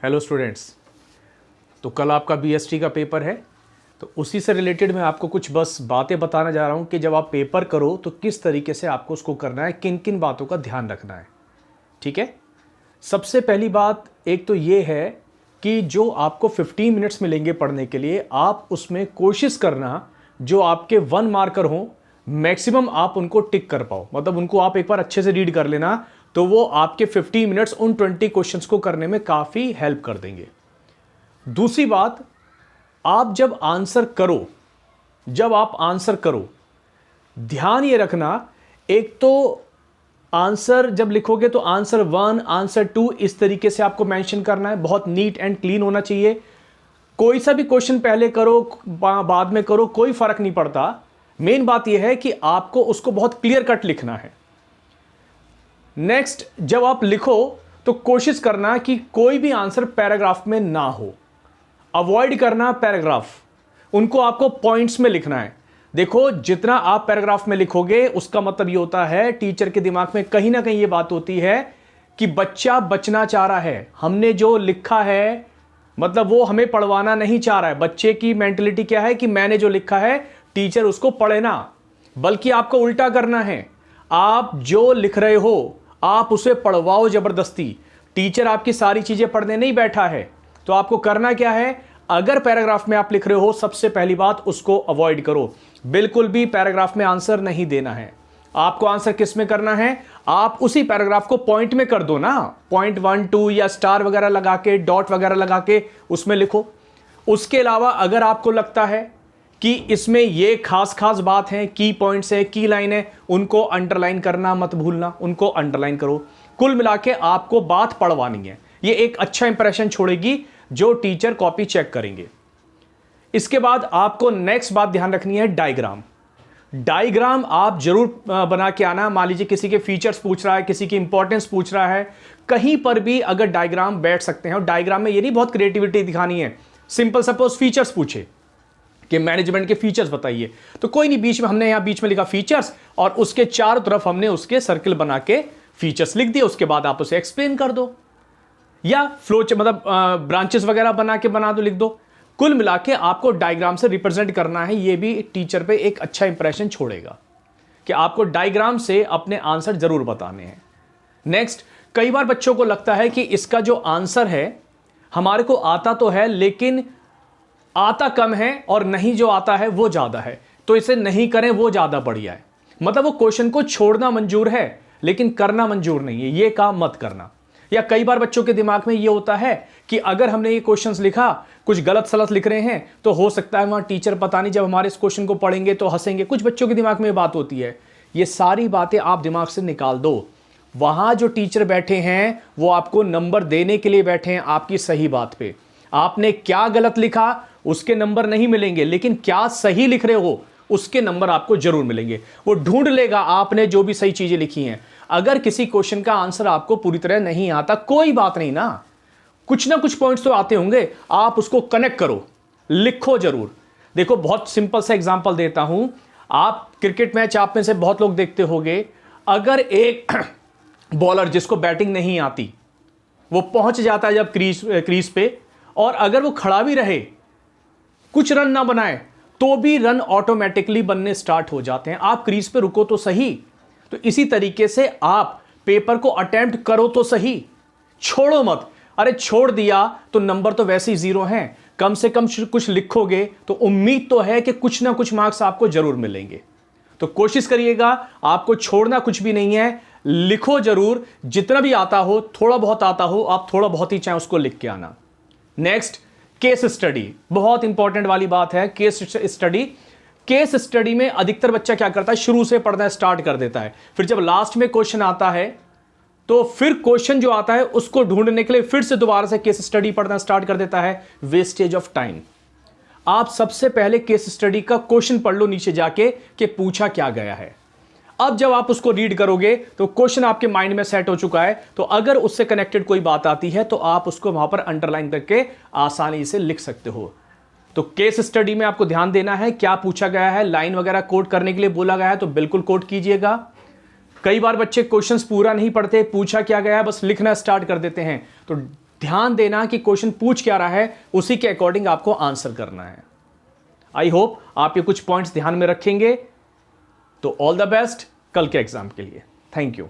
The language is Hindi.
Hello students. तो कल आपका बीएसटी का पेपर है, तो उसी से रिलेटेड मैं आपको कुछ बस बातें बताना जा रहा हूँ कि जब आप पेपर करो तो किस तरीके से आपको उसको करना है, किन किन बातों का ध्यान रखना है। ठीक है। सबसे पहली बात एक तो ये है कि जो आपको 15 मिनट्स मिलेंगे पढ़ने के लिए, आप उसमें कोशिश करना जो आपके 1 मार्कर हों मैक्सिमम आप उनको टिक कर पाओ, मतलब उनको आप एक बार अच्छे से रीड कर लेना, तो वो आपके 15 मिनट्स उन 20 क्वेश्चंस को करने में काफ़ी हेल्प कर देंगे। दूसरी बात, आप जब आंसर करो ध्यान ये रखना, एक तो आंसर जब लिखोगे तो आंसर 1 आंसर 2 इस तरीके से आपको मेंशन करना है, बहुत नीट एंड क्लीन होना चाहिए। कोई सा भी क्वेश्चन पहले करो बाद में करो कोई फर्क नहीं पड़ता, मेन बात यह है कि आपको उसको बहुत क्लियर कट लिखना है। नेक्स्ट, जब आप लिखो तो कोशिश करना कि कोई भी आंसर पैराग्राफ में ना हो, अवॉइड करना पैराग्राफ, उनको आपको पॉइंट्स में लिखना है। देखो, जितना आप पैराग्राफ में लिखोगे उसका मतलब ये होता है, टीचर के दिमाग में कहीं ना कहीं ये बात होती है कि बच्चा बचना चाह रहा है, हमने जो लिखा है मतलब वो हमें पढ़वाना नहीं चाह रहा है। बच्चे की मेंटलिटी क्या है कि मैंने जो लिखा है टीचर उसको पढ़े ना, बल्कि आपको उल्टा करना है। आप जो लिख रहे हो आप उसे पढ़वाओ जबरदस्ती। टीचर आपकी सारी चीजें पढ़ने नहीं बैठा है, तो आपको करना क्या है, अगर पैराग्राफ में आप लिख रहे हो सबसे पहली बात उसको अवॉइड करो, बिल्कुल भी पैराग्राफ में आंसर नहीं देना है। आपको आंसर किस में करना है, आप उसी पैराग्राफ को पॉइंट में कर दो ना, पॉइंट 1 2 या स्टार वगैरह लगा के, डॉट वगैरह लगा के उसमें लिखो। उसके अलावा अगर आपको लगता है कि इसमें ये खास खास बात है, की पॉइंट्स है, की लाइन है, उनको अंडरलाइन करना मत भूलना, उनको अंडरलाइन करो। कुल मिला के आपको बात पढ़वानी है, ये एक अच्छा इंप्रेशन छोड़ेगी जो टीचर कॉपी चेक करेंगे। इसके बाद आपको नेक्स्ट बात ध्यान रखनी है, डायग्राम। डायग्राम आप जरूर बना के आना। मान लीजिए किसी के फीचर्स पूछ रहा है, किसी की इंपॉर्टेंस पूछ रहा है, कहीं पर भी अगर डायग्राम बैठ सकते हैं। और डायग्राम में ये नहीं बहुत क्रिएटिविटी दिखानी है, सिंपल सपोज फीचर्स पूछे कि मैनेजमेंट के फीचर्स बताइए, तो कोई नहीं, बीच में हमने यहां बीच में लिखा फीचर्स और उसके चारों तरफ हमने उसके सर्कल बना के फीचर्स लिख दिए। उसके बाद आप उसे एक्सप्लेन कर दो या फ्लो मतलब ब्रांचेस वगैरह बना दो, लिख दो। कुल मिला के आपको डायग्राम से रिप्रेजेंट करना है, ये भी टीचर पे एक अच्छा इंप्रेशन छोड़ेगा कि आपको डायग्राम से अपने आंसर जरूर बताने हैं। नेक्स्ट, कई बार बच्चों को लगता है कि इसका जो आंसर है हमारे को आता तो है लेकिन आता कम है और नहीं जो आता है वो ज्यादा है, तो इसे नहीं करें, वो ज्यादा बढ़िया है। मतलब वो क्वेश्चन को छोड़ना मंजूर है लेकिन करना मंजूर नहीं है, ये काम मत करना। या कई बार बच्चों के दिमाग में ये होता है कि अगर हमने ये क्वेश्चंस लिखा, कुछ गलत सलत लिख रहे हैं, तो हो सकता है वहां टीचर पता नहीं जब हमारे इस क्वेश्चन को पढ़ेंगे तो हंसेंगे। कुछ बच्चों के दिमाग में ये बात होती है, ये सारी बातें आप दिमाग से निकाल दो। वहां जो टीचर बैठे हैं वो आपको नंबर देने के लिए बैठे हैं आपकी सही बात पे। आपने क्या गलत लिखा उसके नंबर नहीं मिलेंगे, लेकिन क्या सही लिख रहे हो उसके नंबर आपको जरूर मिलेंगे। वो ढूंढ लेगा आपने जो भी सही चीजें लिखी हैं। अगर किसी क्वेश्चन का आंसर आपको पूरी तरह नहीं आता, कोई बात नहीं ना, कुछ ना कुछ पॉइंट्स तो आते होंगे, आप उसको कनेक्ट करो, लिखो जरूर। देखो, बहुत सिंपल सा एग्जांपल देता हूं। आप क्रिकेट मैच आप में से बहुत लोग देखते होंगे, अगर एक बॉलर जिसको बैटिंग नहीं आती वो पहुंच जाता है जब क्रीज पे, और अगर वो खड़ा भी रहे, कुछ रन ना बनाए, तो भी रन ऑटोमेटिकली बनने स्टार्ट हो जाते हैं। आप क्रीज पे रुको तो सही। तो इसी तरीके से आप पेपर को अटेम्प्ट करो तो सही, छोड़ो मत। अरे छोड़ दिया तो नंबर तो वैसे ही जीरो हैं, कम से कम कुछ लिखोगे तो उम्मीद तो है कि कुछ ना कुछ मार्क्स आपको जरूर मिलेंगे। तो कोशिश करिएगा, आपको छोड़ना कुछ भी नहीं है, लिखो जरूर, जितना भी आता हो, थोड़ा बहुत आता हो, आप थोड़ा बहुत ही चाहे उसको लिख के आना। नेक्स्ट, केस स्टडी, बहुत इंपॉर्टेंट वाली बात है। केस स्टडी में अधिकतर बच्चा क्या करता है, शुरू से पढ़ना स्टार्ट कर देता है, फिर जब लास्ट में क्वेश्चन आता है तो फिर क्वेश्चन जो आता है उसको ढूंढने के लिए फिर से दोबारा से केस स्टडी पढ़ना स्टार्ट कर देता है। Wastage of time. आप सबसे पहले केस स्टडी का क्वेश्चन पढ़ लो नीचे जाके कि पूछा क्या गया है। अब जब आप उसको रीड करोगे तो क्वेश्चन आपके माइंड में सेट हो चुका है, तो अगर उससे कनेक्टेड कोई बात आती है तो आप उसको वहां पर अंडरलाइन करके आसानी से लिख सकते हो। तो केस स्टडी में आपको ध्यान देना है, क्या पूछा गया है, लाइन वगैरह कोट करने के लिए बोला गया है तो बिल्कुल कोट कीजिएगा। कई बार बच्चे क्वेश्चंस पूरा नहीं पढ़ते, पूछा क्या गया है बस लिखना स्टार्ट कर देते हैं, तो ध्यान देना कि क्वेश्चन पूछ क्या रहा है, उसी के अकॉर्डिंग आपको आंसर करना है। आई होप आप ये कुछ पॉइंट्स ध्यान में रखेंगे। तो ऑल द बेस्ट कल के एग्जाम के लिए। Thank you.